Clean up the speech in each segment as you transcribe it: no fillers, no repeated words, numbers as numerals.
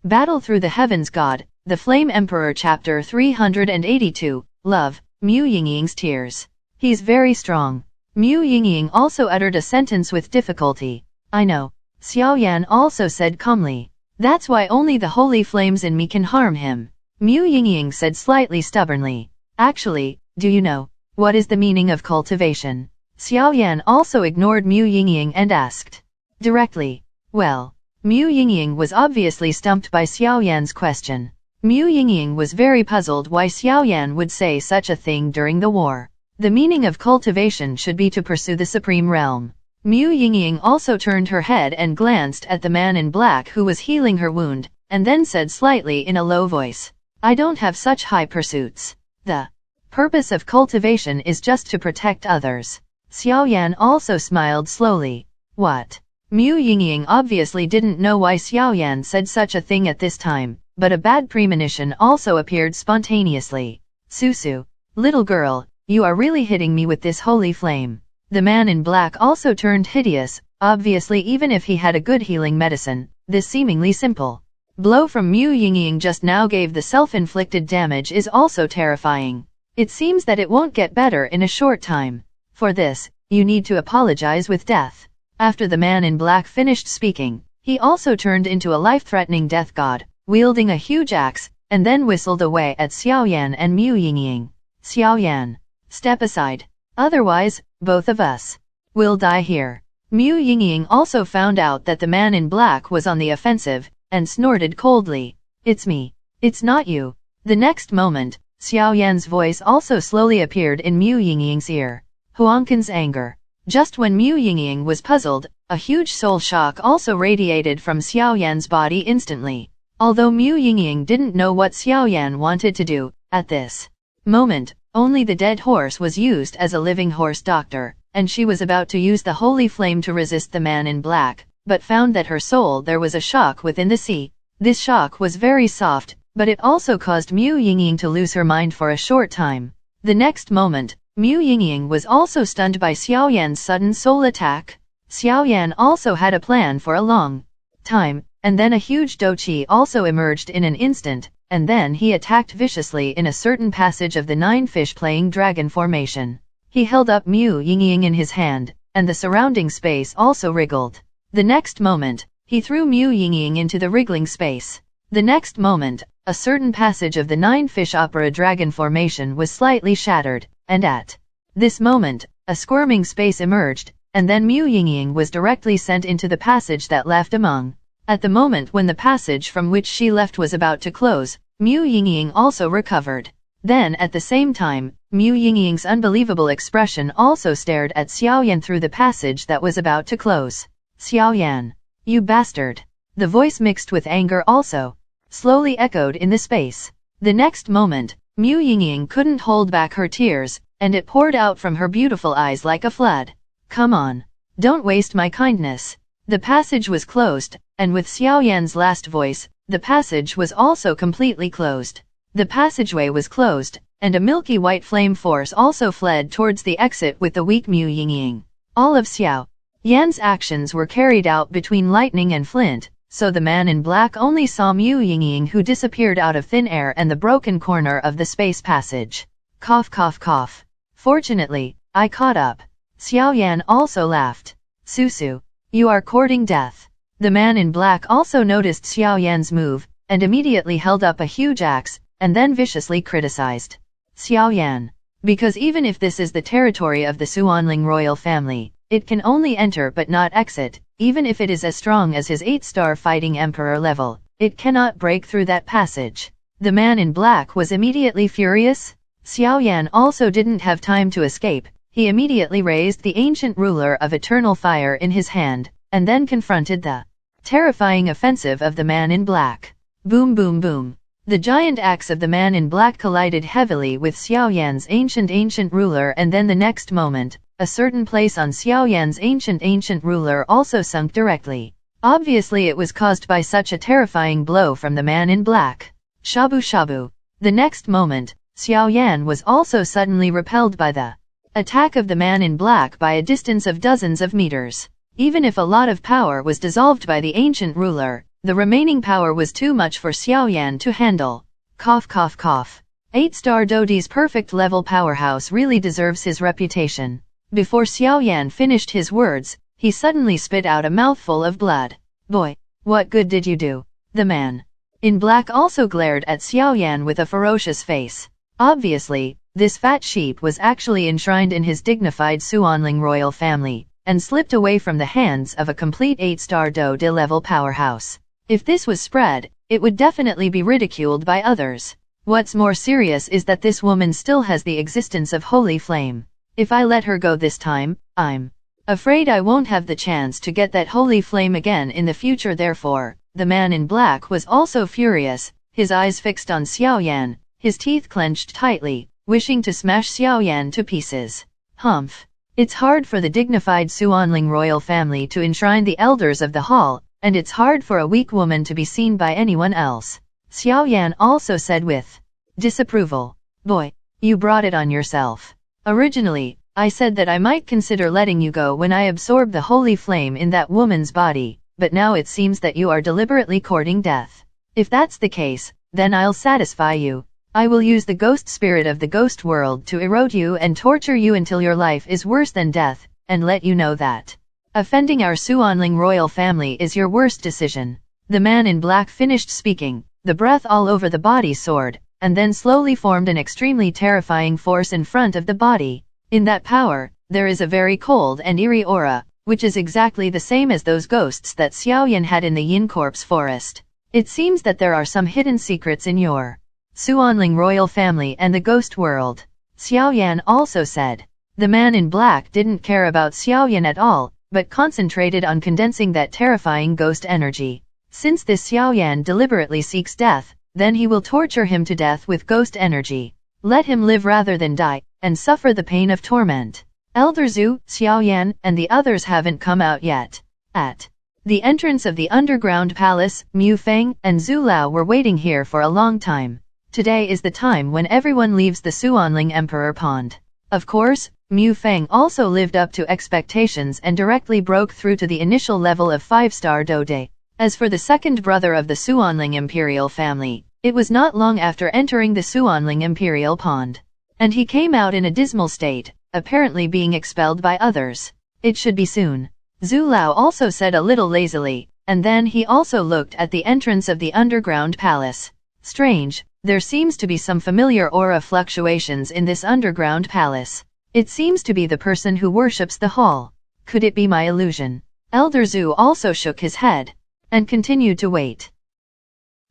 Battle Through the Heavens God, The Flame Emperor Chapter 382, Love, Mu Yingying's Tears. He's very strong. Mu Yingying also uttered a sentence with difficulty. I know. Xiaoyan also said calmly. That's why only the holy flames in me can harm him. Mu Yingying said slightly stubbornly. Actually, do you know what is the meaning of cultivation? Xiaoyan also ignored Mu Yingying and asked directly. Well, Mu Yingying was obviously stumped by Xiaoyan's question. Mu Yingying was very puzzled why Xiaoyan would say such a thing during the war. The meaning of cultivation should be to pursue the supreme realm. Mu Yingying also turned her head and glanced at the man in black who was healing her wound, and then said slightly in a low voice, I don't have such high pursuits. The purpose of cultivation is just to protect others. Xiaoyan also smiled slowly. What? Mu Yingying obviously didn't know why Xiaoyan said such a thing at this time, but a bad premonition also appeared spontaneously. Susu, little girl, you are really hitting me with this holy flame. The man in black also turned hideous, obviously even if he had a good healing medicine, this seemingly simple blow from Mu Yingying just now gave the self-inflicted damage is also terrifying. It seems that it won't get better in a short time. For this, you need to apologize with death. After the man in black finished speaking, he also turned into a life-threatening death god, wielding a huge axe, and then whistled away at Xiaoyan and Mu Yingying. Xiaoyan, step aside. Otherwise, both of us will die here. Mu Yingying also found out that the man in black was on the offensive, and snorted coldly. It's me. It's not you. The next moment, Xiaoyan's voice also slowly appeared in Mu Yingying's ear. Huangqin's anger. Just when Mu Yingying was puzzled, a huge soul shock also radiated from Xiaoyan's body instantly. Although Mu Yingying didn't know what Xiaoyan wanted to do, at this moment, only the dead horse was used as a living horse doctor, and she was about to use the holy flame to resist the man in black, but found that her soul there was a shock within the sea. This shock was very soft, but it also caused Mu Yingying to lose her mind for a short time. The next moment, Mu Yingying was also stunned by Xiaoyan's sudden soul attack. Xiaoyan also had a plan for a long time, and then a huge douqi also emerged in an instant, and then he attacked viciously in a certain passage of the 9 fish playing dragon formation. He held up Mu Yingying in his hand, and the surrounding space also wriggled. The next moment, he threw Mu Yingying into the wriggling space. The next moment, a certain passage of the 9 fish opera dragon formation was slightly shattered, and at this moment, a squirming space emerged, and then Mu Yingying was directly sent into the passage that left among. At the moment when the passage from which she left was about to close, Mu Yingying also recovered. Then at the same time, Mu Yingying's unbelievable expression also stared at Xiaoyan through the passage that was about to close. Xiaoyan, you bastard! The voice mixed with anger also slowly echoed in the space. The next moment, Mu Yingying couldn't hold back her tears, and it poured out from her beautiful eyes like a flood. Come on. Don't waste my kindness. The passage was closed, and with Xiaoyan's last voice, the passage was also completely closed. The passageway was closed, and a milky white flame force also fled towards the exit with the weak Mu Yingying. All of Xiaoyan's actions were carried out between lightning and flint, so the man in black only saw Mu Yingying who disappeared out of thin air and the broken corner of the space passage. Cough cough cough. Fortunately, I caught up. Xiaoyan also laughed. Susu, you are courting death. The man in black also noticed Xiaoyan's move, and immediately held up a huge axe, and then viciously criticized Xiaoyan. Because even if this is the territory of the Xuanling royal family, it can only enter but not exit. Even if it is as strong as his 8-star fighting emperor level, it cannot break through that passage. The man in black was immediately furious. Xiaoyan also didn't have time to escape. He immediately raised the ancient ruler of eternal fire in his hand, and then confronted the terrifying offensive of the man in black. Boom boom boom. The giant axe of the man in black collided heavily with Xiaoyan's ancient ruler, and then the next moment, a certain place on Xiaoyan's ancient ruler also sunk directly. Obviously it was caused by such a terrifying blow from the man in black. Shabu shabu. The next moment, Xiaoyan was also suddenly repelled by the attack of the man in black by a distance of dozens of meters. Even if a lot of power was dissolved by the ancient ruler, The remaining power was too much for Xiaoyan to handle. Cough cough cough. 8-star Dodi's perfect level powerhouse really deserves his reputation. Before Xiaoyan finished his words, he suddenly spit out a mouthful of blood. Boy, what good did you do? The man in black also glared at Xiaoyan with a ferocious face. Obviously, this fat sheep was actually enshrined in his dignified Xuanling royal family, and slipped away from the hands of a complete 8-star Dodi level powerhouse. If this was spread, it would definitely be ridiculed by others. What's more serious is that this woman still has the existence of holy flame. If I let her go this time, I'm afraid I won't have the chance to get that holy flame again in the future. Therefore, the man in black was also furious, his eyes fixed on Xiaoyan, his teeth clenched tightly, wishing to smash Xiaoyan to pieces. Humph. It's hard for the dignified Xuanling royal family to enshrine the elders of the hall, and it's hard for a weak woman to be seen by anyone else. Xiaoyan also said with disapproval. Boy, you brought it on yourself. Originally, I said that I might consider letting you go when I absorb the holy flame in that woman's body, but now it seems that you are deliberately courting death. If that's the case, then I'll satisfy you. I will use the ghost spirit of the ghost world to erode you and torture you until your life is worse than death, and let you know that offending our Xuanling royal family is your worst decision. The man in black finished speaking, the breath all over the body soared, and then slowly formed an extremely terrifying force in front of the body. In that power, there is a very cold and eerie aura, which is exactly the same as those ghosts that Xiaoyan had in the Yin Corpse forest. It seems that there are some hidden secrets in your Xuanling royal family and the ghost world. Xiaoyan also said. The man in black didn't care about Xiaoyan at all, but concentrated on condensing that terrifying ghost energy. Since this Xiaoyan deliberately seeks death, then he will torture him to death with ghost energy. Let him live rather than die, and suffer the pain of torment. Elder Zhu, Xiaoyan, and the others haven't come out yet. At the entrance of the underground palace, Mu Feng and Zhu Lao were waiting here for a long time. Today is the time when everyone leaves the Xuanling Emperor Pond. Of course, Mu Feng also lived up to expectations and directly broke through to the initial level of 5-star Dode. As for the second brother of the Xuanling imperial family, it was not long after entering the Xuanling imperial pond, and he came out in a dismal state, apparently being expelled by others. It should be soon. Zhu Lao also said a little lazily, and then he also looked at the entrance of the underground palace. Strange, there seems to be some familiar aura fluctuations in this underground palace. It seems to be the person who worships the hall. Could it be my illusion? Elder Zhu also shook his head and continued to wait.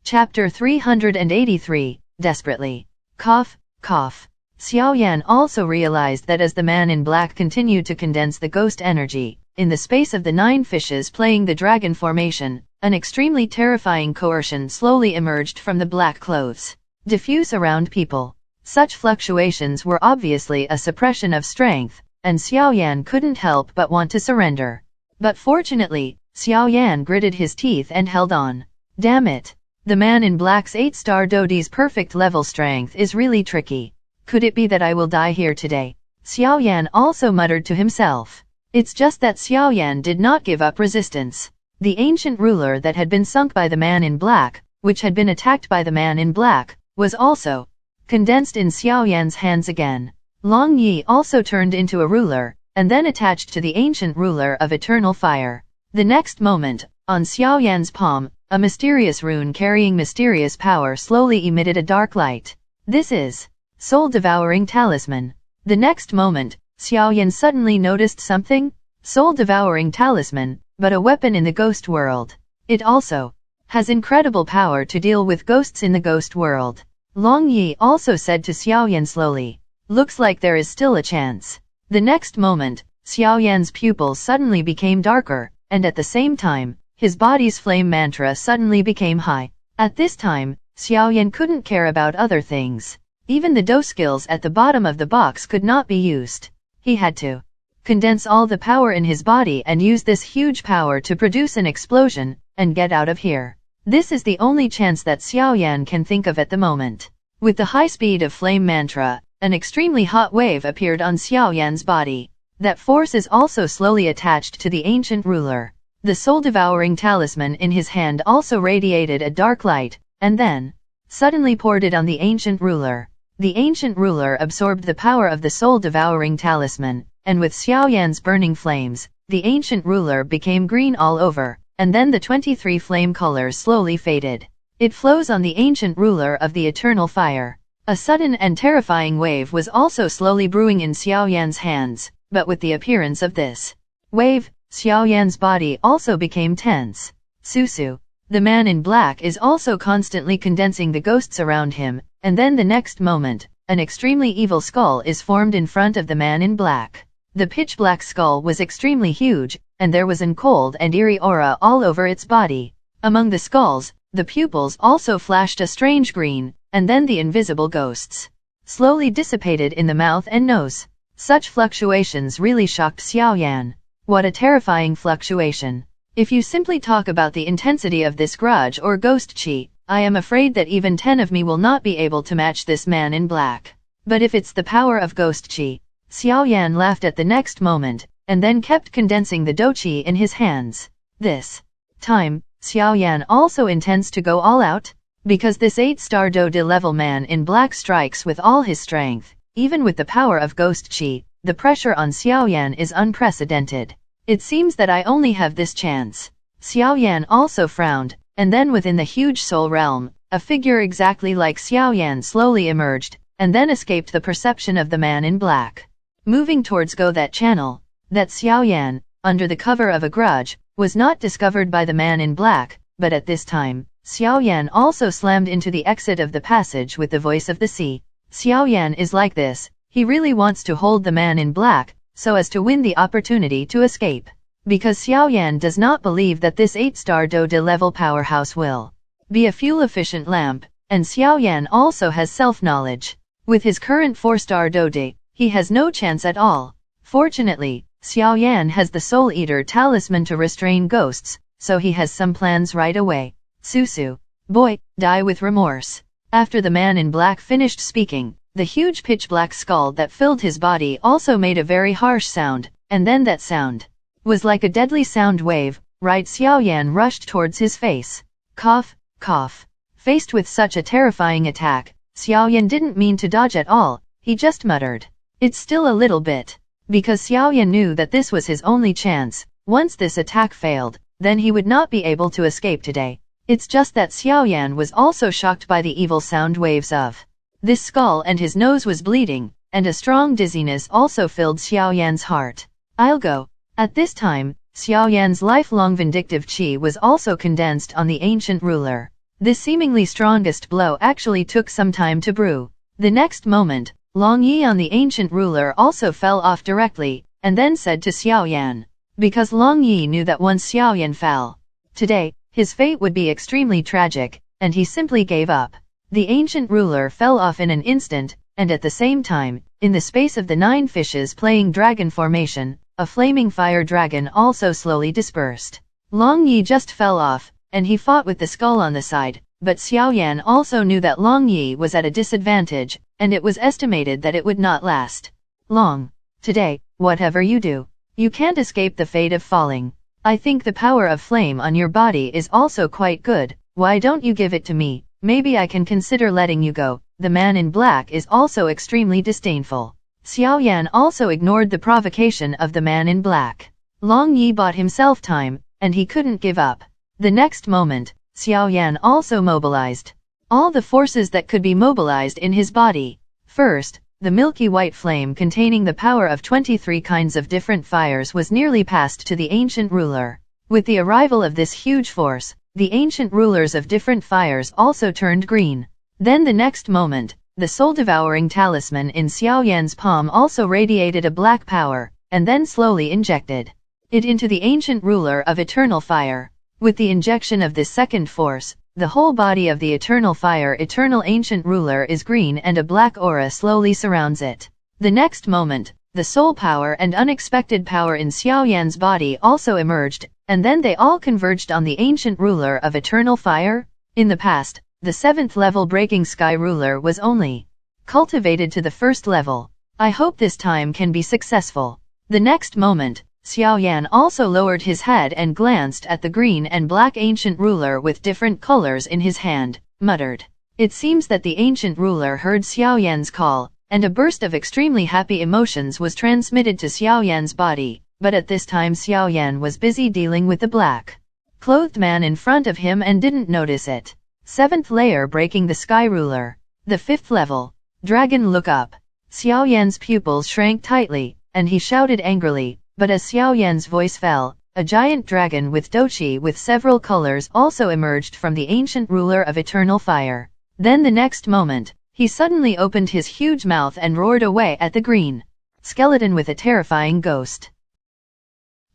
Chapter 383, Desperately. Cough, cough. Xiaoyan also realized that as the man in black continued to condense the ghost energy, in the space of the 9 fishes playing the dragon formation, an extremely terrifying coercion slowly emerged from the black clothes, diffuse around people. Such fluctuations were obviously a suppression of strength, and Xiaoyan couldn't help but want to surrender. But fortunately, Xiaoyan gritted his teeth and held on. Damn it! The man in black's 8-star Dodi's perfect level strength is really tricky. Could it be that I will die here today? Xiaoyan also muttered to himself. It's just that Xiaoyan did not give up resistance. The ancient ruler that had been sunk by the man in black, which had been attacked by the man in black, was also condensed in Xiaoyan's hands again. Long Yi also turned into a ruler, and then attached to the ancient ruler of eternal fire. The next moment, on Xiaoyan's palm, a mysterious rune carrying mysterious power slowly emitted a dark light. This is Soul-Devouring Talisman. The next moment, Xiaoyan suddenly noticed something. Soul-Devouring Talisman, but a weapon in the ghost world. It also has incredible power to deal with ghosts in the ghost world. Long Yi also said to Xiaoyan slowly. Looks like there is still a chance. The next moment, Xiaoyan's pupils suddenly became darker, and at the same time, his body's flame mantra suddenly became high. At this time, Xiaoyan couldn't care about other things. Even the Do skills at the bottom of the box could not be used. He had to condense all the power in his body and use this huge power to produce an explosion, and get out of here. This is the only chance that Xiaoyan can think of at the moment. With the high speed of flame mantra, an extremely hot wave appeared on Xiaoyan's body. That force is also slowly attached to the ancient ruler. The soul-devouring talisman in his hand also radiated a dark light, and then suddenly poured it on the ancient ruler. The ancient ruler absorbed the power of the soul-devouring talisman, and with Xiaoyan's burning flames, the ancient ruler became green all over, and then the 23 flame colors slowly faded. It flows on the ancient ruler of the eternal fire. A sudden and terrifying wave was also slowly brewing in Xiaoyan's hands, but with the appearance of this wave, Xiaoyan's body also became tense. Susu, the man in black, is also constantly condensing the ghosts around him, and then the next moment, an extremely evil skull is formed in front of the man in black. The pitch-black skull was extremely huge, and there was an cold and eerie aura all over its body. Among the skulls, the pupils also flashed a strange green, and then the invisible ghosts slowly dissipated in the mouth and nose. Such fluctuations really shocked Xiaoyan. What a terrifying fluctuation. If you simply talk about the intensity of this grudge or ghost chi, I am afraid that even 10 of me will not be able to match this man in black. But if it's the power of ghost chi, Xiaoyan laughed at the next moment, and then kept condensing the do chi in his hands. This time, Xiaoyan also intends to go all out, because this 8-star do de level man in black strikes with all his strength. Even with the power of ghost chi, the pressure on Xiaoyan is unprecedented. It seems that I only have this chance. Xiaoyan also frowned, and then within the huge soul realm, a figure exactly like Xiaoyan slowly emerged, and then escaped the perception of the man in black. Moving towards go that channel, that Xiaoyan, under the cover of a grudge, was not discovered by the man in black, but at this time, Xiaoyan also slammed into the exit of the passage with the voice of the sea. Xiaoyan is like this, he really wants to hold the man in black, so as to win the opportunity to escape. Because Xiaoyan does not believe that this 8-star do de level powerhouse will be a fuel-efficient lamp, and Xiaoyan also has self-knowledge. With his current 4-star do de, he has no chance at all. Fortunately, Xiaoyan has the Soul Eater talisman to restrain ghosts, so he has some plans right away. Susu, boy, die with remorse. After the man in black finished speaking, the huge pitch-black skull that filled his body also made a very harsh sound, and then that sound was like a deadly sound wave. Right, Xiaoyan rushed towards his face. Cough, cough. Faced with such a terrifying attack, Xiaoyan didn't mean to dodge at all, he just muttered, "It's still a little bit." Because Xiaoyan knew that this was his only chance. Once this attack failed, then he would not be able to escape today. It's just that Xiaoyan was also shocked by the evil sound waves of this skull, and his nose was bleeding, and a strong dizziness also filled Xiaoyan's heart. I'll go. At this time, Xiaoyan's lifelong vindictive qi was also condensed on the ancient ruler. This seemingly strongest blow actually took some time to brew. The next moment, Long Yi on the ancient ruler also fell off directly, and then said to Xiaoyan, because Long Yi knew that once Xiaoyan fell today, his fate would be extremely tragic, and he simply gave up. The ancient ruler fell off in an instant, and at the same time, in the space of the 9 fishes playing dragon formation, a flaming fire dragon also slowly dispersed. Long Yi just fell off, and he fought with the skull on the side, but Xiaoyan also knew that Long Yi was at a disadvantage, and it was estimated that it would not last long. Today, whatever you do, you can't escape the fate of falling. I think the power of flame on your body is also quite good. Why don't you give it to me? Maybe I can consider letting you go. The man in black is also extremely disdainful. Xiaoyan also ignored the provocation of the man in black. Long Yi bought himself time, and he couldn't give up. The next moment, Xiaoyan also mobilized all the forces that could be mobilized in his body. First, the milky white flame containing the power of 23 kinds of different fires was nearly passed to the ancient ruler. With the arrival of this huge force, the ancient rulers of different fires also turned green. Then the next moment, the soul-devouring talisman in Xiaoyan's palm also radiated a black power, and then slowly injected it into the ancient ruler of eternal fire. With the injection of this second force, the whole body of the eternal fire eternal ancient ruler is green, and a black aura slowly surrounds it. The next moment, the soul power and unexpected power in Xiaoyan's body also emerged, and then they all converged on the ancient ruler of eternal fire. In the past, the 7th level breaking sky ruler was only cultivated to the 1st level. I hope this time can be successful. The next moment, Xiaoyan also lowered his head and glanced at the green and black ancient ruler with different colors in his hand, muttered. It seems that the ancient ruler heard Xiaoyan's call, and a burst of extremely happy emotions was transmitted to Xiaoyan's body, but at this time Xiaoyan was busy dealing with the black-clothed man in front of him and didn't notice it. 7th layer breaking the sky ruler. The 5th level. Dragon look up. Xiaoyan's pupils shrank tightly, and he shouted angrily, but as Xiaoyan's voice fell, a giant dragon with douqi with several colors also emerged from the ancient ruler of eternal fire. Then the next moment, he suddenly opened his huge mouth and roared away at the green skeleton with a terrifying ghost.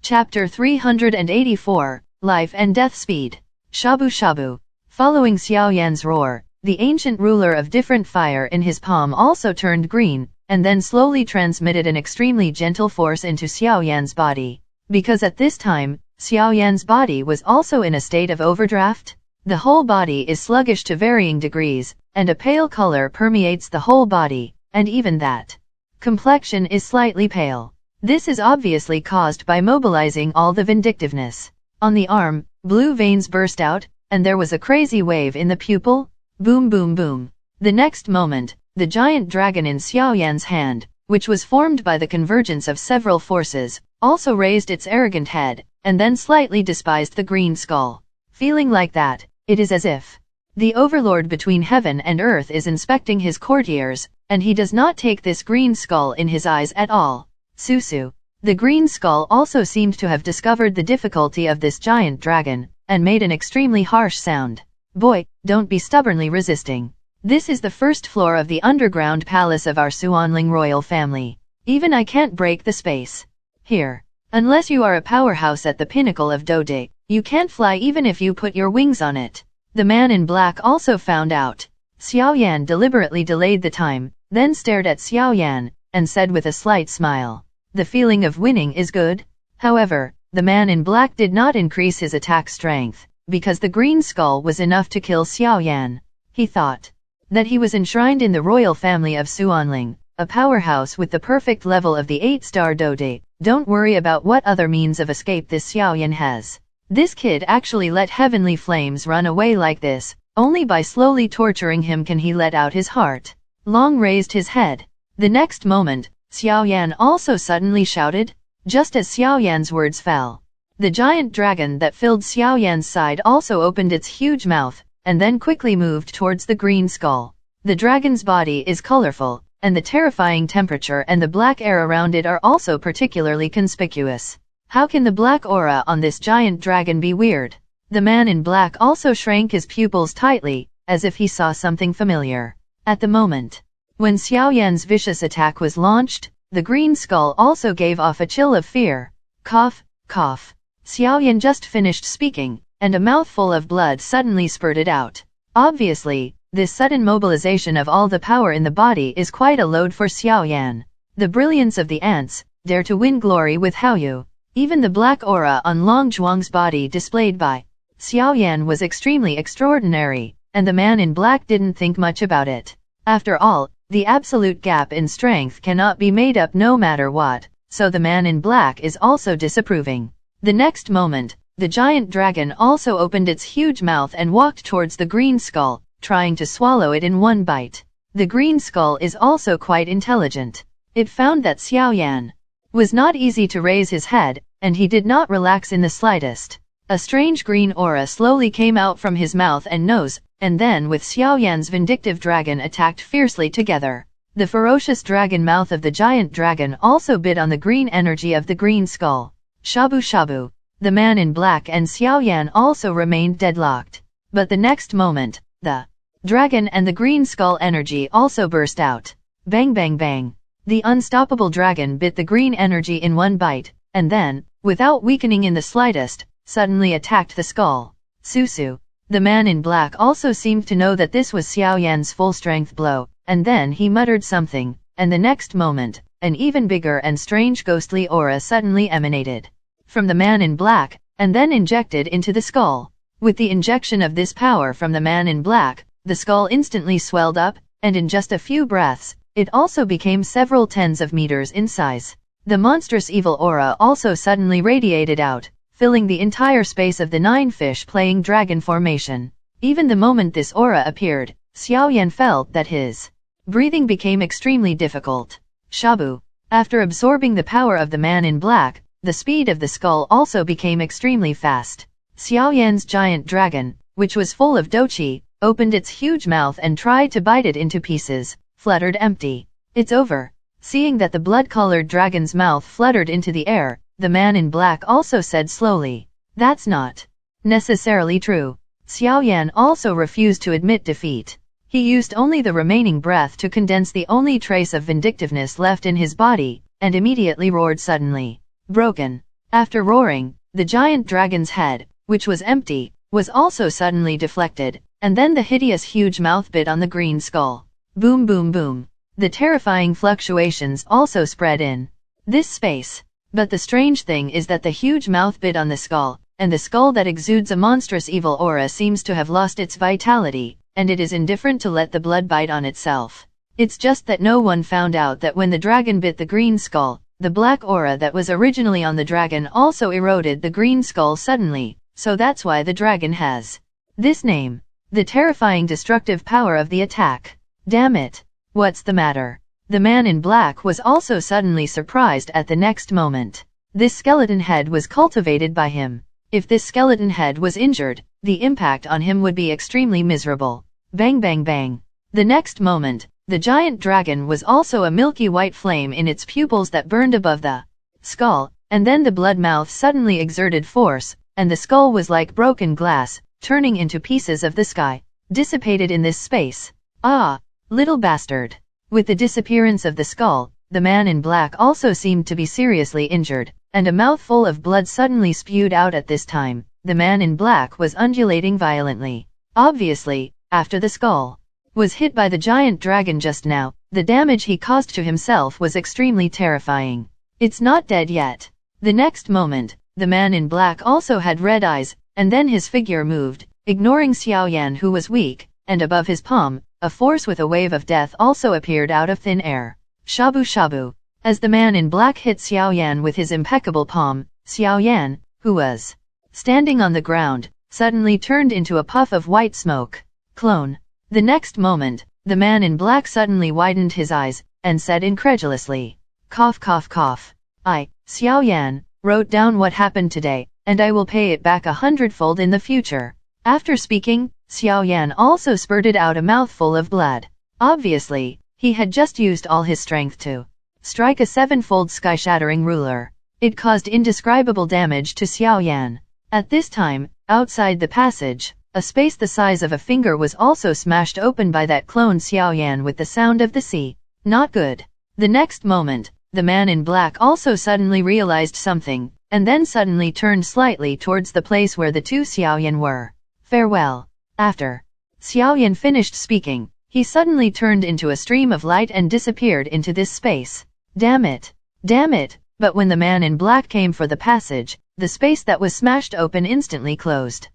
Chapter 384, Life and Death Speed. Shabu Shabu. Following Xiaoyan's roar, the ancient ruler of different fire in his palm also turned green, and then slowly transmitted an extremely gentle force into Xiaoyan's body. Because at this time, Xiaoyan's body was also in a state of overdraft. The whole body is sluggish to varying degrees, and a pale color permeates the whole body, and even that complexion is slightly pale. This is obviously caused by mobilizing all the vindictiveness. On the arm, blue veins burst out, and there was a crazy wave in the pupil. Boom boom boom. The next moment, the giant dragon in Xiaoyan's hand, which was formed by the convergence of several forces, also raised its arrogant head, and then slightly despised the green skull. Feeling like that, it is as if the overlord between heaven and earth is inspecting his courtiers, and he does not take this green skull in his eyes at all. Susu. The green skull also seemed to have discovered the difficulty of this giant dragon, and made an extremely harsh sound. Boy, don't be stubbornly resisting. This is the first floor of the underground palace of our Xuanling royal family. Even I can't break the space here. Unless you are a powerhouse at the pinnacle of Dode, you can't fly even if you put your wings on it. The man in black also found out. Xiaoyan deliberately delayed the time, then stared at Xiaoyan, and said with a slight smile, "The feeling of winning is good." However, the man in black did not increase his attack strength, because the green skull was enough to kill Xiaoyan. He thought that he was enshrined in the royal family of Xuanling, a powerhouse with the perfect level of the 8-star Dode. Don't worry about what other means of escape this Xiaoyan has. This kid actually let heavenly flames run away like this. Only by slowly torturing him can he let out his heart. Long raised his head. The next moment, Xiaoyan also suddenly shouted, just as Xiaoyan's words fell. The giant dragon that filled Xiaoyan's side also opened its huge mouth, and then quickly moved towards the green skull. The dragon's body is colorful, and the terrifying temperature and the black air around it are also particularly conspicuous. How can the black aura on this giant dragon be weird? The man in black also shrank his pupils tightly, as if he saw something familiar. At the moment when Xiaoyan's vicious attack was launched, the green skull also gave off a chill of fear. Cough, cough. Xiaoyan just finished speaking, and a mouthful of blood suddenly spurted out. Obviously, this sudden mobilization of all the power in the body is quite a load for Xiaoyan. The brilliance of the ants, dare to win glory with Haoyu. Even the black aura on Long Zhuang's body displayed by Xiaoyan was extremely extraordinary, and the man in black didn't think much about it. After all, the absolute gap in strength cannot be made up no matter what, so the man in black is also disapproving. The next moment, the giant dragon also opened its huge mouth and walked towards the green skull, trying to swallow it in one bite. The green skull is also quite intelligent. It found that Xiaoyan was not easy to raise his head, and he did not relax in the slightest. A strange green aura slowly came out from his mouth and nose, and then with Xiaoyan's vindictive dragon attacked fiercely together. The ferocious dragon mouth of the giant dragon also bit on the green energy of the green skull. Shabu shabu. The man in black and Xiaoyan also remained deadlocked. But the next moment, the dragon and the green skull energy also burst out. Bang bang bang. The unstoppable dragon bit the green energy in one bite, and then, without weakening in the slightest, suddenly attacked the skull. Susu. The man in black also seemed to know that this was Xiaoyan's full-strength blow, and then he muttered something, and the next moment, an even bigger and strange ghostly aura suddenly emanated from the man in black, and then injected into the skull. With the injection of this power from the man in black, the skull instantly swelled up, and in just a few breaths, it also became several tens of meters in size. The monstrous evil aura also suddenly radiated out, filling the entire space of the 9 fish playing dragon formation. Even the moment this aura appeared, Xiaoyan felt that his breathing became extremely difficult. Shabu. After absorbing the power of the man in black, the speed of the skull also became extremely fast. Xiaoyan's giant dragon, which was full of douqi, opened its huge mouth and tried to bite it into pieces, fluttered empty. It's over. Seeing that the blood-colored dragon's mouth fluttered into the air, the man in black also said slowly, "That's not necessarily true." Xiaoyan also refused to admit defeat. He used only the remaining breath to condense the only trace of vindictiveness left in his body, and immediately roared suddenly. Broken. After roaring, the giant dragon's head, which was empty, was also suddenly deflected, and then the hideous huge mouth bit on the green skull. Boom boom boom. The terrifying fluctuations also spread in this space. But the strange thing is that the huge mouth bit on the skull, and the skull that exudes a monstrous evil aura seems to have lost its vitality, and it is indifferent to let the blood bite on itself. It's just that no one found out that when the dragon bit the green skull, the black aura that was originally on the dragon also eroded the green skull suddenly, so that's why the dragon has this name. The terrifying destructive power of the attack. Damn it. What's the matter? The man in black was also suddenly surprised at the next moment. This skeleton head was cultivated by him. If this skeleton head was injured, the impact on him would be extremely miserable. Bang bang bang. The next moment, the giant dragon was also a milky white flame in its pupils that burned above the skull, and then the blood mouth suddenly exerted force, and the skull was like broken glass, turning into pieces of the sky, dissipated in this space. Ah, little bastard. With the disappearance of the skull, the man in black also seemed to be seriously injured, and a mouthful of blood suddenly spewed out at this time. The man in black was undulating violently. Obviously, after the skull was hit by the giant dragon just now, the damage he caused to himself was extremely terrifying. It's not dead yet. The next moment, the man in black also had red eyes, and then his figure moved, ignoring Xiaoyan who was weak, and above his palm, a force with a wave of death also appeared out of thin air. Shabu shabu. As the man in black hit Xiaoyan with his impeccable palm, Xiaoyan, who was standing on the ground, suddenly turned into a puff of white smoke. Clone. The next moment, the man in black suddenly widened his eyes, and said incredulously, "Cough cough cough. I, Xiaoyan, wrote down what happened today, and I will pay it back 100-fold in the future." After speaking, Xiaoyan also spurted out a mouthful of blood. Obviously, he had just used all his strength to strike a 7-fold sky-shattering ruler. It caused indescribable damage to Xiaoyan. At this time, outside the passage, a space the size of a finger was also smashed open by that clone Xiaoyan with the sound of the sea. Not good. The next moment, the man in black also suddenly realized something, and then suddenly turned slightly towards the place where the two Xiaoyan were. Farewell. After Xiaoyan finished speaking, he suddenly turned into a stream of light and disappeared into this space. Damn it. Damn it. But when the man in black came for the passage, the space that was smashed open instantly closed.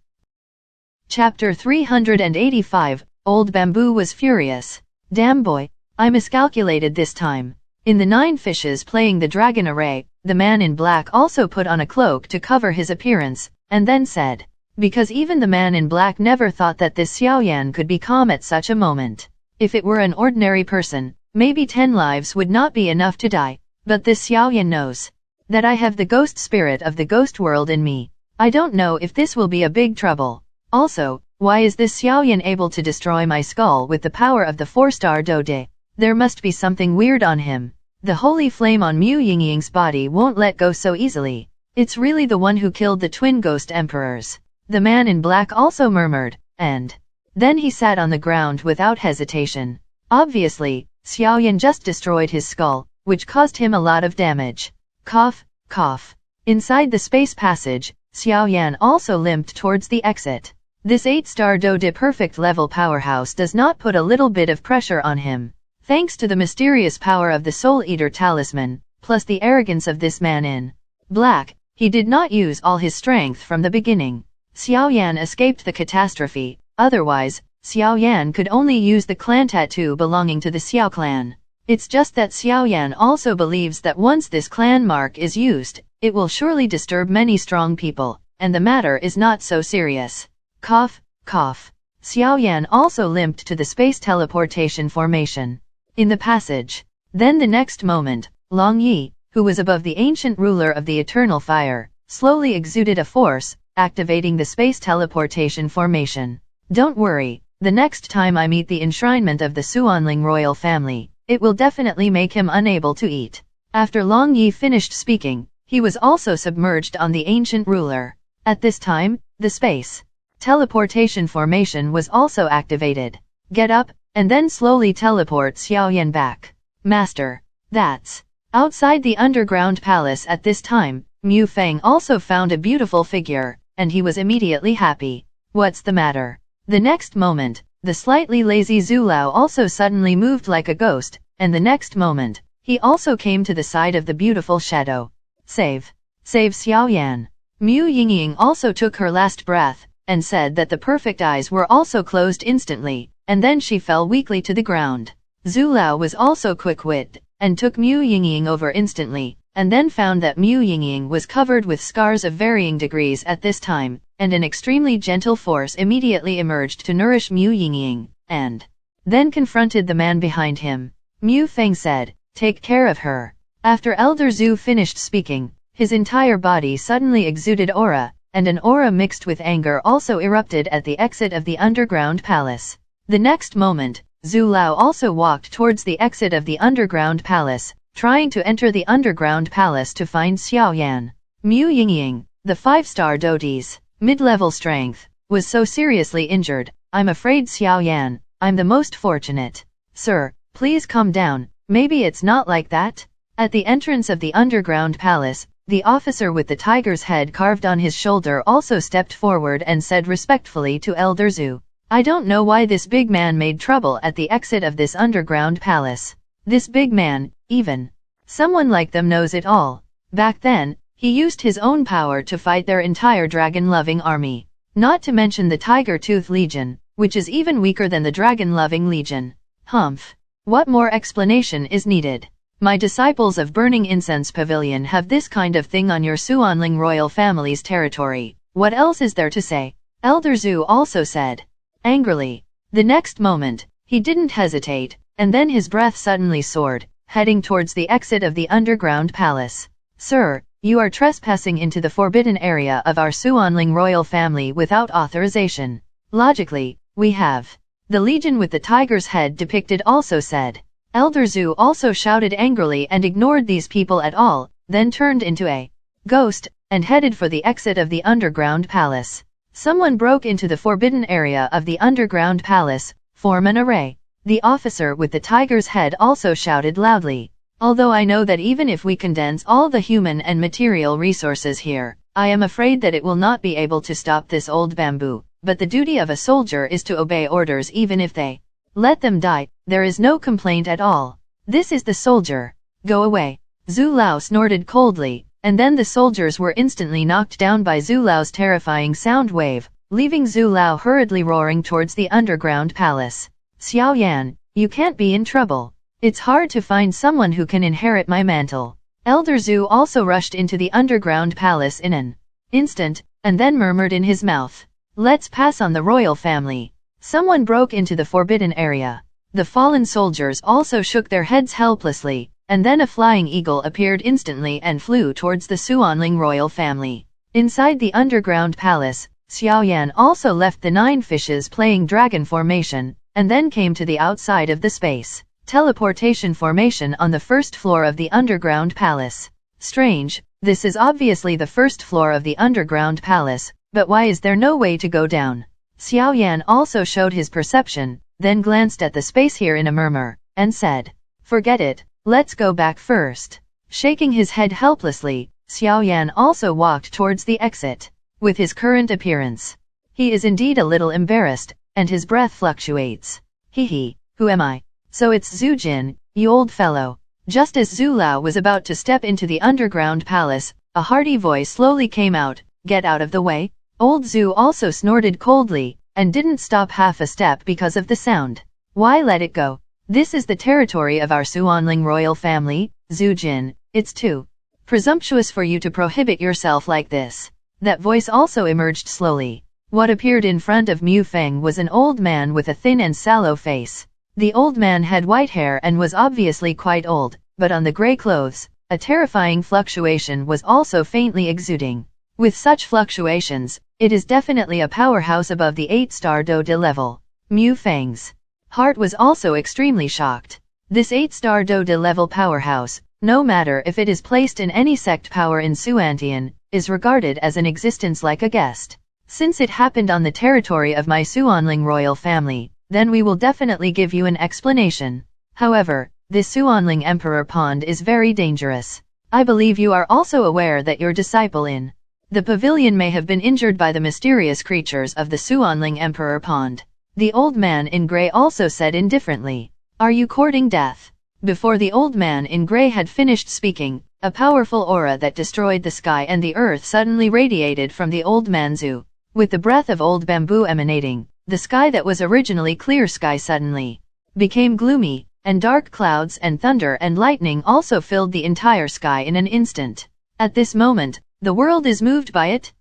Chapter 385, Old Bamboo was furious. Damn boy, I miscalculated this time. In the 9 fishes playing the dragon array, the man in black also put on a cloak to cover his appearance, and then said, because even the man in black never thought that this Xiaoyan could be calm at such a moment. If it were an ordinary person, maybe 10 lives would not be enough to die, but this Xiaoyan knows that I have the ghost spirit of the ghost world in me. I don't know if this will be a big trouble. Also, why is this Xiaoyan able to destroy my skull with the power of the 4-star Dode? There must be something weird on him. The holy flame on Mu Yingying's body won't let go so easily. It's really the one who killed the twin ghost emperors. The man in black also murmured, and then he sat on the ground without hesitation. Obviously, Xiaoyan just destroyed his skull, which caused him a lot of damage. Cough, cough. Inside the space passage, Xiaoyan also limped towards the exit. This 8-star Dode perfect level powerhouse does not put a little bit of pressure on him. Thanks to the mysterious power of the Soul Eater talisman, plus the arrogance of this man in black, he did not use all his strength from the beginning. Xiaoyan escaped the catastrophe, otherwise, Xiaoyan could only use the clan tattoo belonging to the Xiao clan. It's just that Xiaoyan also believes that once this clan mark is used, it will surely disturb many strong people, and the matter is not so serious. Cough, cough. Xiaoyan also limped to the space teleportation formation. In the passage. Then the next moment, Long Yi, who was above the ancient ruler of the eternal fire, slowly exuded a force, activating the space teleportation formation. Don't worry, the next time I meet the enshrinement of the Xuanling royal family, it will definitely make him unable to eat. After Long Yi finished speaking, he was also submerged on the ancient ruler. At this time, the space teleportation formation was also activated. Get up, and then slowly teleport Xiaoyan back. Master. That's. Outside the underground palace at this time, Mu Feng also found a beautiful figure, and he was immediately happy. What's the matter? The next moment, the slightly lazy Zhu Lao also suddenly moved like a ghost, and the next moment, he also came to the side of the beautiful shadow. Save Xiaoyan. Mu Yingying also took her last breath, and said that the perfect eyes were also closed instantly, and then she fell weakly to the ground. Zhu Lao was also quick-witted, and took Mu Yingying over instantly, and then found that Mu Yingying was covered with scars of varying degrees at this time, and an extremely gentle force immediately emerged to nourish Mu Yingying, and then confronted the man behind him. Mu Feng said, "Take care of her." After Elder Zhu finished speaking, his entire body suddenly exuded aura, and an aura mixed with anger also erupted at the exit of the underground palace. The next moment, Zhu Lao also walked towards the exit of the underground palace, trying to enter the underground palace to find Xiaoyan. Mu Yingying, the 5-star dote's mid-level strength, was so seriously injured. "I'm afraid Xiaoyan, I'm the most fortunate. Sir, please calm down, maybe it's not like that." At the entrance of the underground palace, the officer with the tiger's head carved on his shoulder also stepped forward and said respectfully to Elder Zhu, "I don't know why this big man made trouble at the exit of this underground palace. This big man, even someone like them knows it all. Back then, he used his own power to fight their entire dragon-loving army. Not to mention the Tiger-Tooth Legion, which is even weaker than the Dragon-Loving Legion. Humph. What more explanation is needed? My disciples of Burning Incense Pavilion have this kind of thing on your Xuanling royal family's territory. What else is there to say?" Elder Zhu also said. Angrily. The next moment, he didn't hesitate, and then his breath suddenly soared, heading towards the exit of the underground palace. "Sir, you are trespassing into the forbidden area of our Xuanling royal family without authorization. Logically, we have." The legion with the tiger's head depicted also said. Elder Zhu also shouted angrily and ignored these people at all, then turned into a ghost, and headed for the exit of the underground palace. Someone broke into the forbidden area of the underground palace, form an array. The officer with the tiger's head also shouted loudly. "Although I know that even if we condense all the human and material resources here, I am afraid that it will not be able to stop this old bamboo, but the duty of a soldier is to obey orders even if they let them die. There is no complaint at all. This is the soldier. Go away." Zhu Lao snorted coldly, and then the soldiers were instantly knocked down by Zhu Lao's terrifying sound wave, leaving Zhu Lao hurriedly roaring towards the underground palace. "Xiaoyan, you can't be in trouble. It's hard to find someone who can inherit my mantle." Elder Zhu also rushed into the underground palace in an instant, and then murmured in his mouth, "Let's pass on the royal family." Someone broke into the forbidden area. The fallen soldiers also shook their heads helplessly, and then a flying eagle appeared instantly and flew towards the Xuanling royal family. Inside the underground palace, Xiaoyan also left the 9 fishes playing dragon formation, and then came to the outside of the space teleportation formation on the first floor of the underground palace. Strange, this is obviously the first floor of the underground palace, but why is there no way to go down? Xiaoyan also showed his perception, then glanced at the space here in a murmur, and said, "Forget it, let's go back first." Shaking his head helplessly, Xiaoyan also walked towards the exit. With his current appearance, he is indeed a little embarrassed, and his breath fluctuates. "Hee, who am I?" "So it's Zhu Jin, you old fellow." Just as Zhu Lao was about to step into the underground palace, a hearty voice slowly came out, "Get out of the way." Old Zhu also snorted coldly, and didn't stop half a step because of the sound. "Why let it go? This is the territory of our Xuanling royal family, Zhu Jin. It's too presumptuous for you to prohibit yourself like this. That voice also emerged slowly. What appeared in front of Mu Feng was an old man with a thin and sallow face. The old man had white hair and was obviously quite old, but on the grey clothes, a terrifying fluctuation was also faintly exuding. With such fluctuations, it is definitely a powerhouse above the 8-star Dode level. Mu Feng's heart was also extremely shocked. This 8-star Dode level powerhouse, no matter if it is placed in any sect power in Xuantian, is regarded as an existence like a guest. Since it happened on the territory of my Xuanling royal family, then we will definitely give you an explanation. However, this Xuanling Emperor Pond is very dangerous. I believe you are also aware that your disciple in the pavilion may have been injured by the mysterious creatures of the Xuanling Emperor Pond. The old man in grey also said indifferently, "Are you courting death?" Before the old man in grey had finished speaking, a powerful aura that destroyed the sky and the earth suddenly radiated from the old manzu. With the breath of old bamboo emanating, the sky that was originally clear sky suddenly became gloomy, and dark clouds and thunder and lightning also filled the entire sky in an instant. At this moment, the world is moved by it.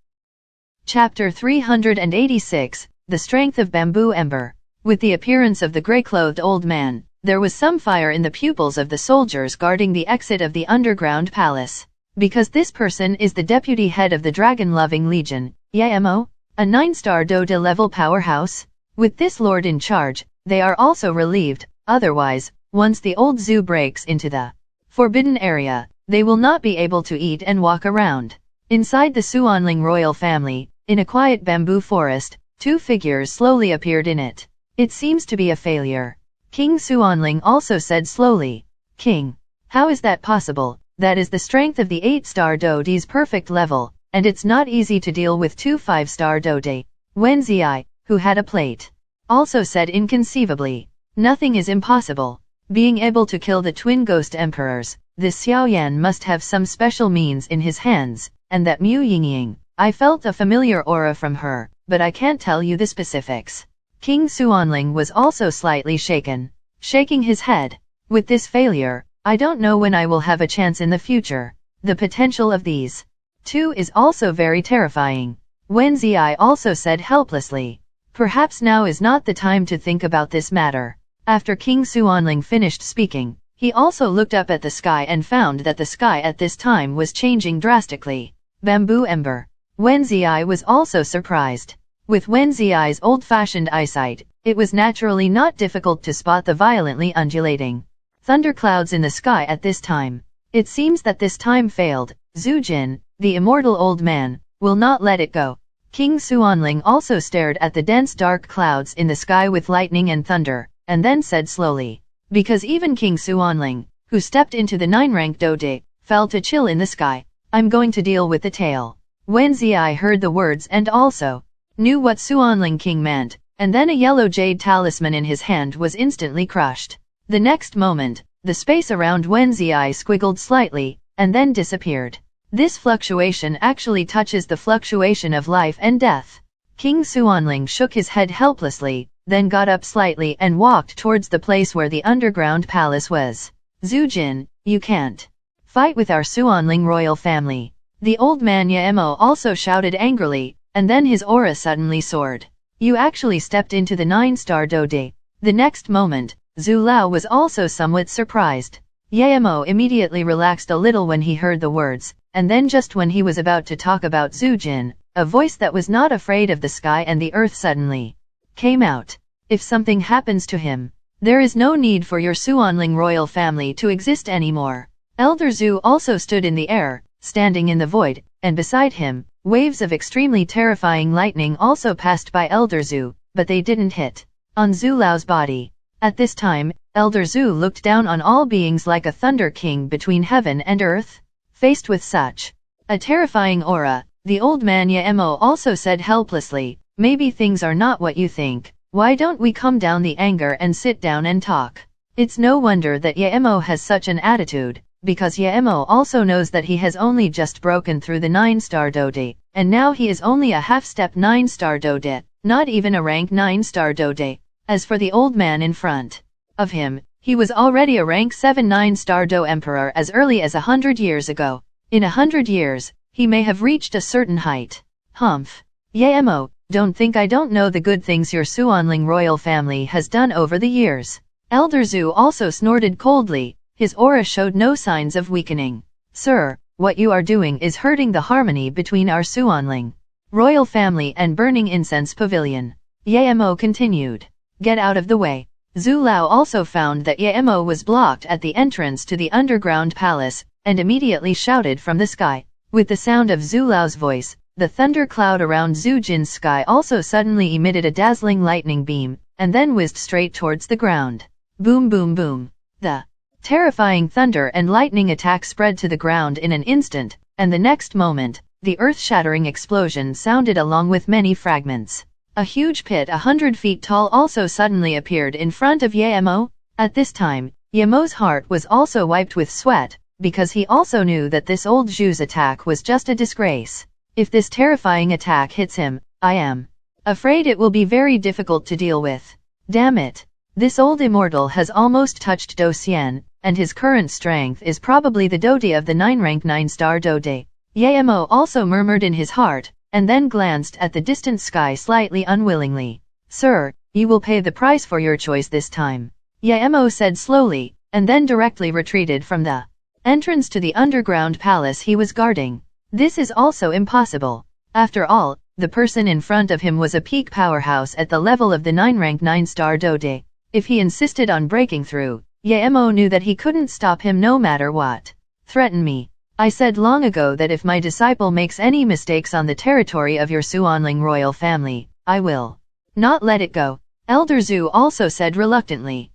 Chapter 386, The Strength of Bamboo Ember. With the appearance of the grey-clothed old man, there was some fire in the pupils of the soldiers guarding the exit of the underground palace. Because this person is the deputy head of the Dragon-Loving Legion, Yamo, a 9-star Dode level powerhouse. With this lord in charge, they are also relieved. Otherwise, once the old zoo breaks into the forbidden area, they will not be able to eat and walk around. Inside the Xuanling royal family, in a quiet bamboo forest, 2 figures slowly appeared in it. It seems to be a failure. King Xuanling also said slowly, "King, how is that possible? That is the strength of the 8-star Dode's perfect level, and it's not easy to deal with 2 5-star Dode." Wen Ziyi, who had a plate, also said inconceivably, "Nothing is impossible." Being able to kill the twin ghost emperors, this Xiaoyan must have some special means in his hands, and that Mu Yingying, I felt a familiar aura from her, but I can't tell you the specifics. King Xuanling was also slightly shaken, shaking his head. With this failure, I don't know when I will have a chance in the future. The potential of these 2 is also very terrifying. Wen Ziyi also said helplessly, "Perhaps now is not the time to think about this matter." After King Xuanling finished speaking, he also looked up at the sky and found that the sky at this time was changing drastically. Bamboo Ember. Wen Ziyi was also surprised. With Wen Ziyi's old-fashioned eyesight, it was naturally not difficult to spot the violently undulating thunderclouds in the sky at this time. It seems that this time failed. Zhu Jin, the immortal old man, will not let it go. King Xuanling also stared at the dense dark clouds in the sky with lightning and thunder, and then said slowly, because even King Xuanling, who stepped into the 9-rank Dode, felt a chill in the sky, "I'm going to deal with the tail." Wen Ziyi heard the words and also knew what Xuanling King meant, and then a yellow jade talisman in his hand was instantly crushed. The next moment, the space around Wen Ziyi squiggled slightly, and then disappeared. This fluctuation actually touches the fluctuation of life and death. King Xuanling shook his head helplessly, then got up slightly and walked towards the place where the underground palace was. "Zhu Jin, you can't fight with our Xuanling royal family." The old man Yamo also shouted angrily, and then his aura suddenly soared. "You actually stepped into the 9-star Dode." The next moment, Zhu Lao was also somewhat surprised. Yamo immediately relaxed a little when he heard the words, and then just when he was about to talk about Zhu Jin, a voice that was not afraid of the sky and the earth suddenly came out. "If something happens to him, there is no need for your Xuanling royal family to exist anymore." Elder Zhu also stood in the air, standing in the void, and beside him, waves of extremely terrifying lightning also passed by Elder Zhu, but they didn't hit on Zhu Lao's body. At this time, Elder Zhu looked down on all beings like a thunder king between heaven and earth. Faced with such a terrifying aura, the old man Yamo also said helplessly, "Maybe things are not what you think. Why don't we calm down the anger and sit down and talk?" It's no wonder that Yamo has such an attitude, because Yamo also knows that he has only just broken through the 9-star Dode, and now he is only a half-step 9-star Dode, not even a rank 9-star Dode. As for the old man in front of him, He was already a rank 7 9-star Do Emperor as early as 100 years ago. In 100 years, he may have reached a certain height. Humph. Yamo, don't think I don't know the good things your Xuanling royal family has done over the years. Elder Zhu also snorted coldly. His aura showed no signs of weakening. Sir, what you are doing is hurting the harmony between our Xuanling royal family and burning incense pavilion. Yamo continued. Get out of the way. Zhu Lao also found that Yamo was blocked at the entrance to the underground palace, and immediately shouted from the sky. With the sound of Zhu Lao's voice, the thunder cloud around Zhu Jin's sky also suddenly emitted a dazzling lightning beam, and then whizzed straight towards the ground. Boom boom boom. The terrifying thunder and lightning attack spread to the ground in an instant, and the next moment, the earth-shattering explosion sounded along with many fragments. A huge pit 100 feet tall also suddenly appeared in front of Yamo. At this time, Yamo's heart was also wiped with sweat, because he also knew that this old Zhu's attack was just a disgrace. If this terrifying attack hits him, I am afraid it will be very difficult to deal with. Damn it. This old immortal has almost touched Do Xian, and his current strength is probably the Dode of the 9-rank 9-star Dode. Yamo also murmured in his heart, and then glanced at the distant sky slightly unwillingly. Sir, you will pay the price for your choice this time. Yamo said slowly, and then directly retreated from the entrance to the underground palace he was guarding. This is also impossible. After all, the person in front of him was a peak powerhouse at the level of the 9-rank 9-star Dode. If he insisted on breaking through, Yamo knew that he couldn't stop him no matter what. Threaten me. I said long ago that if my disciple makes any mistakes on the territory of your Xuanling royal family, I will not let it go. Elder Zhu also said reluctantly.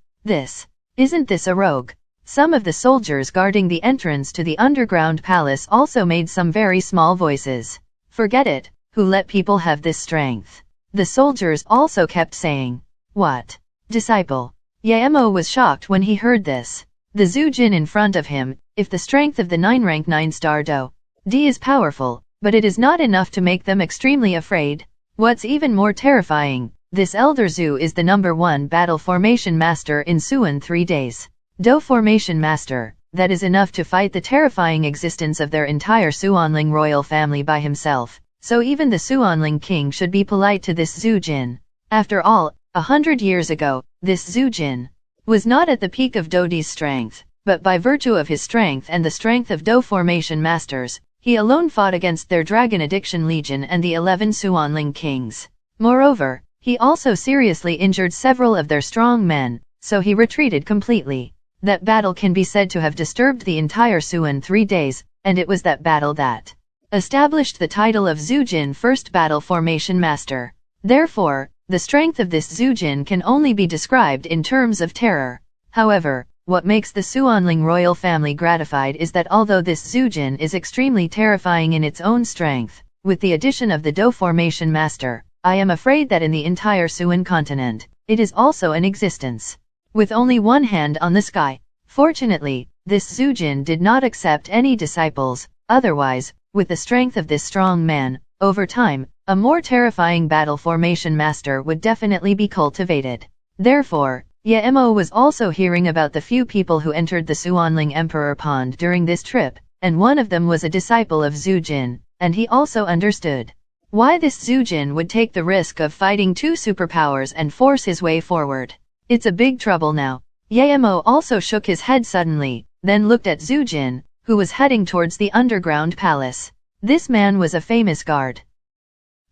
Isn't this a rogue? Some of the soldiers guarding the entrance to the underground palace also made some very small voices. Forget it, who let people have this strength? The soldiers also kept saying. What? Disciple. Yamo was shocked when he heard this. The Zhu Jin in front of him, if the strength of the 9-rank 9-star Do D is powerful, but it is not enough to make them extremely afraid. What's even more terrifying, this Elder Zhu is the #1 battle formation master in Suan 3 days. Do formation master, that is enough to fight the terrifying existence of their entire Xuanling royal family by himself, so even the Xuanling king should be polite to this Zhu Jin. After all, 100 years ago, this Zhu Jin was not at the peak of Dode's strength, but by virtue of his strength and the strength of Do formation masters, he alone fought against their Dragon Addiction Legion and the 11 Xuanling kings. Moreover, he also seriously injured several of their strong men, so he retreated completely. That battle can be said to have disturbed the entire Suan 3 days, and it was that battle that established the title of Zhu Jin First Battle Formation Master. Therefore, the strength of this Zhu Jin can only be described in terms of terror. However, what makes the Xuanling royal family gratified is that although this Zhu Jin is extremely terrifying in its own strength, with the addition of the Do formation master, I am afraid that in the entire Suan continent, it is also in existence. With only one hand on the sky. Fortunately, this Zhu Jin did not accept any disciples, otherwise, with the strength of this strong man, over time, a more terrifying battle formation master would definitely be cultivated. Therefore, Yamo was also hearing about the few people who entered the Xuanling Emperor Pond during this trip, and one of them was a disciple of Zhu Jin, and he also understood why this Zhu Jin would take the risk of fighting 2 superpowers and force his way forward. It's a big trouble now. Yamo also shook his head suddenly, then looked at Zhu Jin, who was heading towards the underground palace. This man was a famous guard.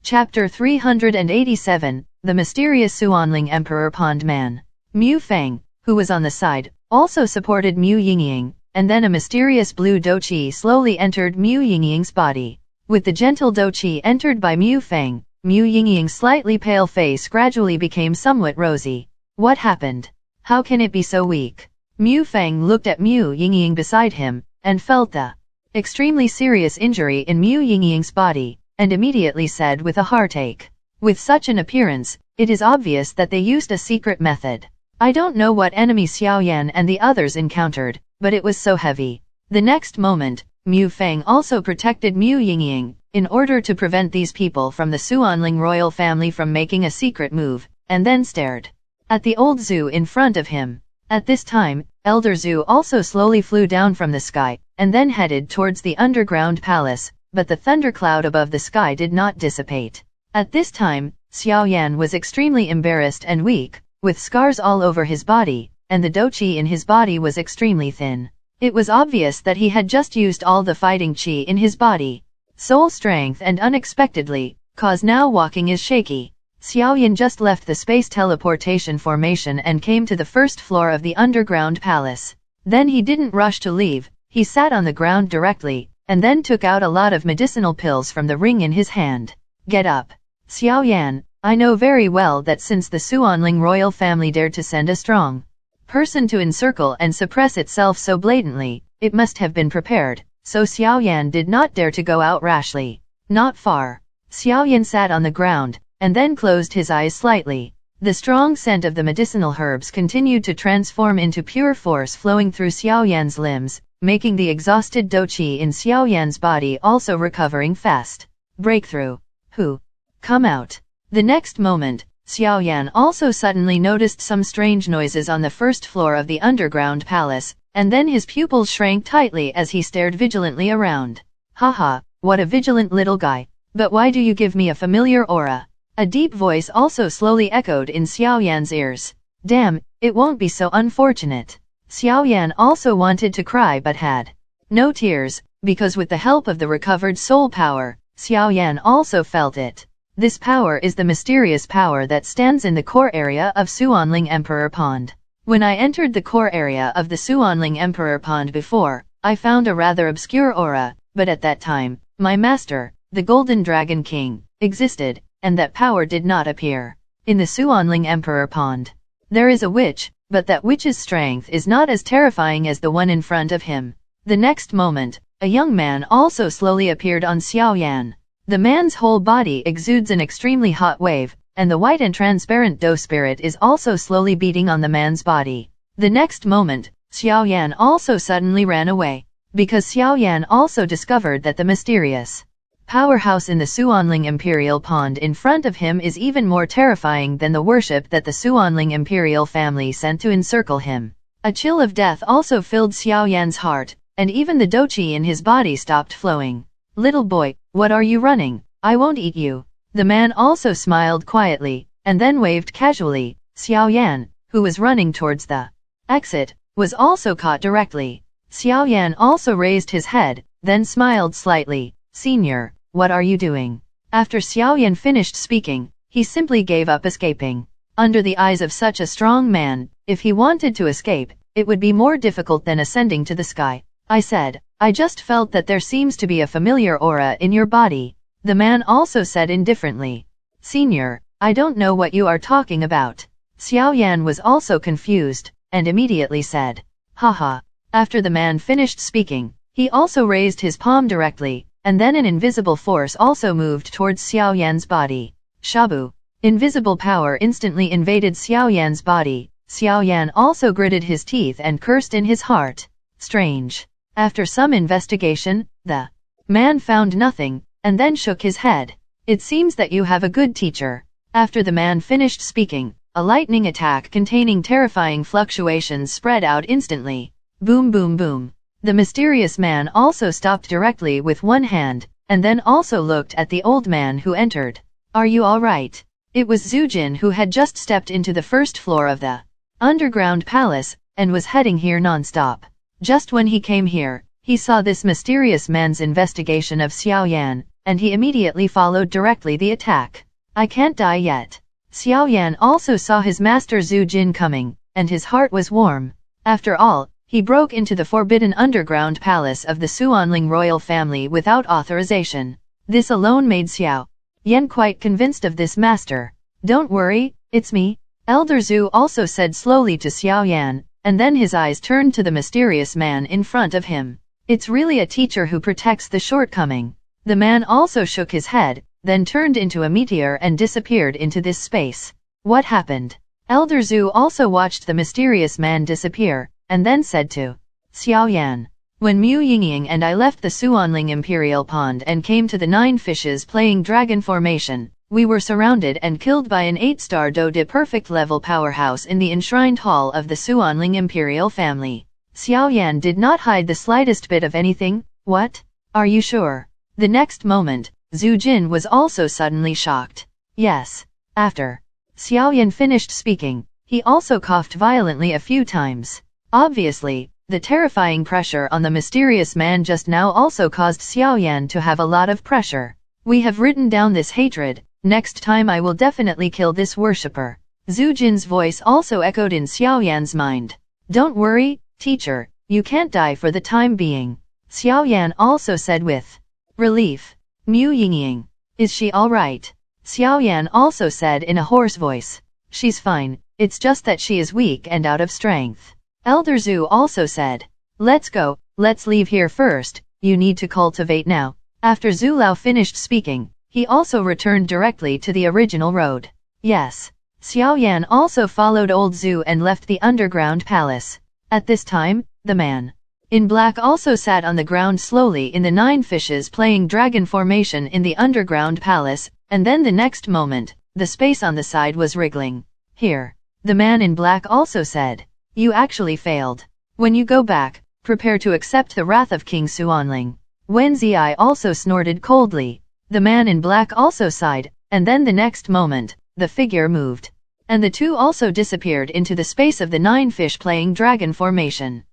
Chapter 387, The Mysterious Xuanling Emperor Pond Man. Mu Feng, who was on the side, also supported Mu Yingying, and then a mysterious blue Douqi slowly entered Mu Yingying's body. With the gentle Douqi entered by Mu Feng, Mu Yingying's slightly pale face gradually became somewhat rosy. What happened? How can it be so weak? Mu Feng looked at Mu Yingying beside him, and felt the extremely serious injury in Mu Yingying's body, and immediately said with a heartache. With such an appearance, it is obvious that they used a secret method. I don't know what enemy Xiaoyan and the others encountered, but it was so heavy. The next moment, Mu Feng also protected Mu Yingying, in order to prevent these people from the Xuanling royal family from making a secret move, and then stared at the old Zhu in front of him. At this time, Elder Zhu also slowly flew down from the sky, and then headed towards the underground palace, but the thundercloud above the sky did not dissipate. At this time, Xiaoyan was extremely embarrassed and weak, with scars all over his body, and the douqi in his body was extremely thin. It was obvious that he had just used all the fighting qi in his body. Soul strength and unexpectedly, cause now walking is shaky. Xiaoyan just left the space teleportation formation and came to the first floor of the underground palace. Then he didn't rush to leave, he sat on the ground directly, and then took out a lot of medicinal pills from the ring in his hand. Get up. Xiaoyan, I know very well that since the Xuanling royal family dared to send a strong person to encircle and suppress itself so blatantly, it must have been prepared, so Xiaoyan did not dare to go out rashly. Not far. Xiaoyan sat on the ground, and then closed his eyes slightly. The strong scent of the medicinal herbs continued to transform into pure force flowing through Xiaoyan's limbs, making the exhausted douqi in Xiaoyan's body also recovering fast. Breakthrough. Who? Come out. The next moment, Xiaoyan also suddenly noticed some strange noises on the first floor of the underground palace, and then his pupils shrank tightly as he stared vigilantly around. Haha, what a vigilant little guy. But why do you give me a familiar aura? A deep voice also slowly echoed in Xiaoyan's ears. Damn, it won't be so unfortunate. Xiaoyan also wanted to cry but had no tears, because with the help of the recovered soul power, Xiaoyan also felt it. This power is the mysterious power that stands in the core area of Xuanling Emperor Pond. When I entered the core area of the Xuanling Emperor Pond before, I found a rather obscure aura, but at that time, my master, the Golden Dragon King, existed, and that power did not appear. In the Xuanling Emperor Pond, there is a witch, but that witch's strength is not as terrifying as the one in front of him. The next moment, a young man also slowly appeared on Xiaoyan. The man's whole body exudes an extremely hot wave, and the white and transparent dough spirit is also slowly beating on the man's body. The next moment, Xiaoyan also suddenly ran away, because Xiaoyan also discovered that the mysterious powerhouse in the Xuanling Imperial Pond in front of him is even more terrifying than the worship that the Xuanling Imperial family sent to encircle him. A chill of death also filled Xiaoyan's heart, and even the douqi in his body stopped flowing. Little boy, what are you running? I won't eat you. The man also smiled quietly, and then waved casually. Xiaoyan, who was running towards the exit, was also caught directly. Xiaoyan also raised his head, then smiled slightly. Senior, what are you doing? After Xiaoyan finished speaking, he simply gave up escaping. Under the eyes of such a strong man, if he wanted to escape, it would be more difficult than ascending to the sky. I said, I just felt that there seems to be a familiar aura in your body. The man also said indifferently. Senior, I don't know what you are talking about. Xiaoyan was also confused, and immediately said, haha. After the man finished speaking, he also raised his palm directly, and then an invisible force also moved towards Xiaoyan's body. Shabu. Invisible power instantly invaded Xiaoyan's body. Xiaoyan also gritted his teeth and cursed in his heart. Strange. After some investigation, the man found nothing, and then shook his head. It seems that you have a good teacher. After the man finished speaking, a lightning attack containing terrifying fluctuations spread out instantly. Boom boom boom. The mysterious man also stopped directly with one hand, and then also looked at the old man who entered. Are you all right? It was Zujin who had just stepped into the first floor of the underground palace, and was heading here non-stop. Just when he came here, he saw this mysterious man's investigation of Xiaoyan, and he immediately followed directly the attack. I can't die yet. Xiaoyan also saw his master Zhu Jin coming, and his heart was warm. After all, he broke into the forbidden underground palace of the Xuanling royal family without authorization. This alone made Xiaoyan quite convinced of this master. Don't worry, it's me. Elder Zhu also said slowly to Xiaoyan, and then his eyes turned to the mysterious man in front of him. It's really a teacher who protects the shortcoming. The man also shook his head, then turned into a meteor and disappeared into this space. What happened? Elder Zhu also watched the mysterious man disappear, and then said to Xiaoyan, when Mu Yingying and I left the Xuanling Imperial Pond and came to the 9 fishes playing dragon formation, We were surrounded and killed by an 8-star Do-de perfect level powerhouse in the enshrined hall of the Xuanling imperial family. Xiaoyan did not hide the slightest bit of anything. What? Are you sure? The next moment, Zhu Jin was also suddenly shocked. Yes. After Xiaoyan finished speaking, he also coughed violently a few times. Obviously, the terrifying pressure on the mysterious man just now also caused Xiaoyan to have a lot of pressure. We have written down this hatred. Next time I will definitely kill this worshipper. Zhu Jin's voice also echoed in Xiaoyan's mind. Don't worry, teacher, you can't die for the time being. Xiaoyan also said with relief. Mu Yingying. Is she alright? Xiaoyan also said in a hoarse voice. She's fine, it's just that she is weak and out of strength. Elder Zhu also said. Let's go, let's leave here first, you need to cultivate now. After Zhu Lao finished speaking, he also returned directly to the original road. Yes. Xiaoyan also followed old Zhu and left the underground palace. At this time, the man in black also sat on the ground slowly in the 9 fishes playing dragon formation in the underground palace, and then the next moment, the space on the side was wriggling. Here. The man in black also said. You actually failed. When you go back, prepare to accept the wrath of King Xuanling. Wen Ziyi also snorted coldly. The man in black also sighed, and then the next moment, the figure moved. And the two also disappeared into the space of the 9 fish playing dragon formation.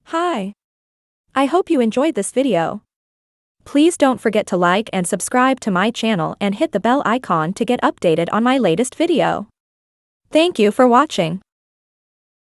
Hi. I hope you enjoyed this video. Please don't forget to like and subscribe to my channel and hit the bell icon to get updated on my latest video. Thank you for watching.